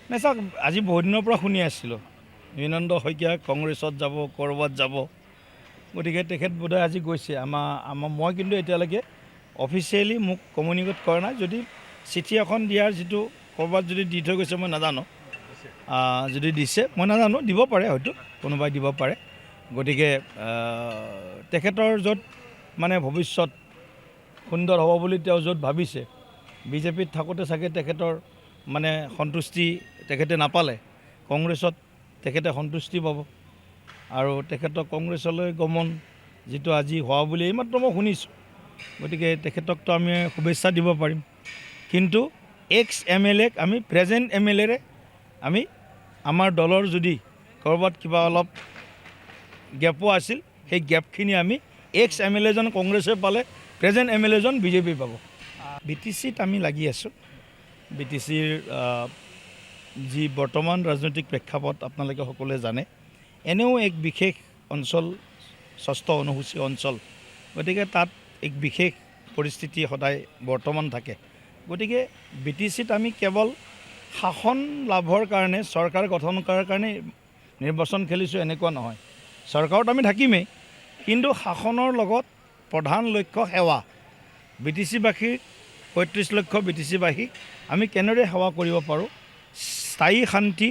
নাই চাওক, আজি বহুত দিনৰ পৰা শুনি আছিলোঁ বিনন্দ শইকীয়া কংগ্ৰেছত যাব, ক'ৰবাত যাব। গতিকে তেখেত বোধহয় আজি গৈছে। মই কিন্তু এতিয়ালৈকে অফিচিয়েলি মোক কমিউনিকেট কৰা নাই। যদি চিঠি এখন দিয়াৰ যিটো ক'ৰবাত যদি দি থৈ গৈছে মই নাজানো, যদি দিছে মই নাজানো, দিব পাৰে, হয়তো কোনোবাই দিব পাৰে। গতিকে তেখেতৰ য'ত মানে ভৱিষ্যত সুন্দৰ হ'ব বুলি তেওঁ য'ত ভাবিছে, বিজেপিত থাকোঁতে চাগে তেখেতৰ মানে সন্তুষ্টি তেখেতে নাপালে, কংগ্ৰেছত তেখেতে সন্তুষ্টি পাব। আৰু তেখেতক কংগ্ৰেছলৈ গমন যিটো আজি হোৱা বুলি এইমাত্ৰ মই শুনিছোঁ। গতিকে তেখেতকতো আমি শুভেচ্ছা দিব পাৰিম। কিন্তু এক্স MLAক আমি প্ৰেজেণ্ট MLAৰে আমি আমাৰ দলৰ যদি ক'ৰবাত কিবা অলপ গেপো আছিল, সেই গেপখিনি আমি এক্স MLAজন কংগ্ৰেছে পালে, প্ৰেজেণ্ট MLAজন বিজেপি পাব। BTCত আমি লাগি আছোঁ। BTCৰ যি বৰ্তমান ৰাজনৈতিক প্ৰেক্ষাপট আপোনালোকে সকলোৱে জানে। এনেও এক বিশেষ অঞ্চল, ষষ্ঠ অনুসূচী অঞ্চল। গতিকে তাত এক বিশেষ পৰিস্থিতি সদায় বৰ্তমান থাকে। গতিকে BTCত আমি কেৱল শাসন লাভৰ কাৰণে, চৰকাৰ গঠন কৰাৰ কাৰণে নিৰ্বাচন খেলিছোঁ এনেকুৱা নহয়। চৰকাৰত আমি থাকিমেই, কিন্তু শাসনৰ লগত প্ৰধান লক্ষ্য সেৱা। BTCবাসীৰ ৩৫ লক্ষ BTCবাসীক আমি কেনেদৰে সেৱা কৰিব পাৰোঁ, স্থায়ী শান্তি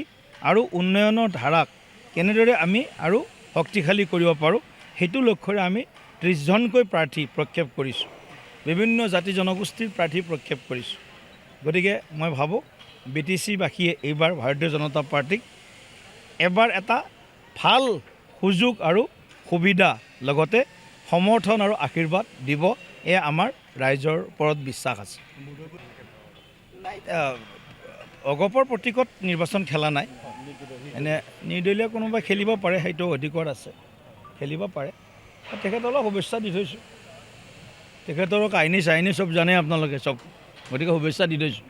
আৰু উন্নয়নৰ ধাৰাক কেনেদৰে আমি আৰু শক্তিশালী কৰিব পাৰোঁ, সেইটো লক্ষ্যৰে আমি 30জনকৈ প্ৰাৰ্থী প্ৰক্ষেপ কৰিছোঁ। বিভিন্ন জাতি জনগোষ্ঠীৰ প্ৰাৰ্থী প্ৰক্ষেপ কৰিছোঁ। গতিকে মই ভাবোঁ BTCবাসীয়ে এইবাৰ ভাৰতীয় জনতা পাৰ্টীক এবাৰ এটা ভাল সুযোগ আৰু সুবিধা লগতে সমৰ্থন আৰু আশীৰ্বাদ দিব, এয়া আমাৰ ৰাইজৰ ওপৰত বিশ্বাস আছে। নাই, অগপৰ প্ৰতীকত নিৰ্বাচন খেলা নাই। এনে নিৰ্দলীয় কোনোবাই খেলিব পাৰে, সেইটো অধিকাৰ আছে, খেলিব পাৰে। তেখেতলৈ শুভেচ্ছা দি থৈছোঁ। তেখেতৰ কাহিনী চাহিনী চব জানে আপোনালোকে চব, গতিকে শুভেচ্ছা দি থৈছোঁ।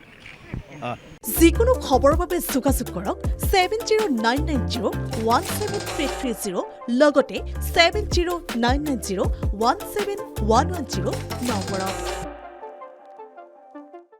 যিকোনো খবৰৰ বাবে যোগাযোগ কৰক 7099017330 লগতে 7099017110 নম্বৰত।